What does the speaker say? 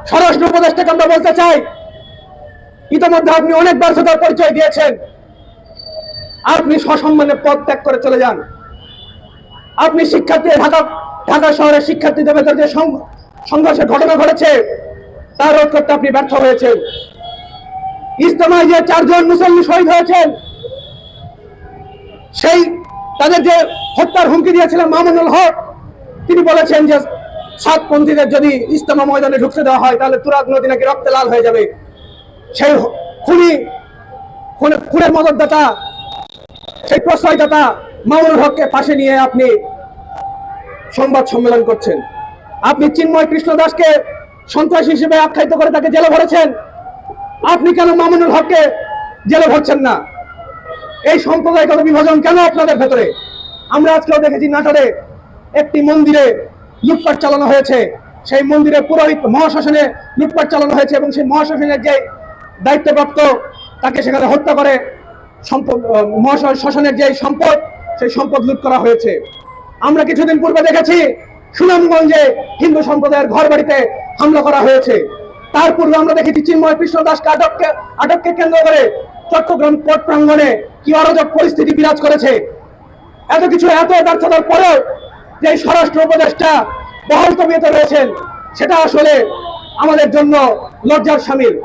স্বরাষ্ট্র উপদেষ্টাকে আমরা বলতে চাই, ইতিমধ্যে আপনি অনেক ব্যর্থতার পরিচয় দিয়েছেন। আপনি সসম্মানে পদ ত্যাগ করে চলে যান। আপনি ঢাকা শহরের শিক্ষার্থীদের ভেতর যে সংঘর্ষের ঘটনা ঘটেছে তা রোধ করতে আপনি ব্যর্থ হয়েছেন। ইজতেমায় যে 4 জন মুসল্লি শহীদ হয়েছেন, সেই তাদের যে হত্যার হুমকি দিয়েছিলেন মামুনুল হক, তিনি বলেছেন যে সাতপন্থীদের যদি ইজতেমা ময়দানে ঢুকতে দেওয়া হয় তাহলে তুরাগ নদী নাকি রক্তে লাল হয়ে যাবে। সেই খুনের মদতদাতা, সেই প্রশ্রয়দাতা মামুনুল হককে পাশে নিয়ে আপনি সংবাদ সম্মেলন করছেন। আপনি চিন্ময় কৃষ্ণ দাসকে সন্ত্রাসী হিসেবে আখ্যায়িত করে তাকে জেলে ভরেছেন। আপনি কেন মামুনুল হককে জেলে ভরছেন না? এই সম্প্রদায়গত বিভাজন কেন আপনাদের ভেতরে? আমরা আজকেও দেখেছি নাটোরে একটি মন্দিরে লুটপাট চালানো হয়েছে। সেই মন্দিরে পুরোহিত মহাশাসনে লুটপাট চালানো হয়েছে এবং সেই মহাশাসনের যে দায়িত্বপ্রাপ্ত তাকে সেখানে হত্যা করে মহাশাসনের যে সম্পদ, সেই সম্পদ লুট করা হয়েছে। আমরা কিছুদিন পূর্বে দেখেছি সুনামগঞ্জে হিন্দু সম্প্রদায়ের ঘর বাড়িতে হামলা করা হয়েছে। তার পূর্বে আমরা দেখেছি চিন্ময় কৃষ্ণ দাসকে আটককে কেন্দ্র করে চট্টগ্রাম কোর্ট প্রাঙ্গণে কি অরাজক পরিস্থিতি বিরাজ করেছে। এত ব্যর্থতার পরেও যে স্বরাষ্ট্র উপদেষ্টা বহাল তবিয়তে রয়েছেন, সেটা আসলে আমাদের জন্য লজ্জার শামিল।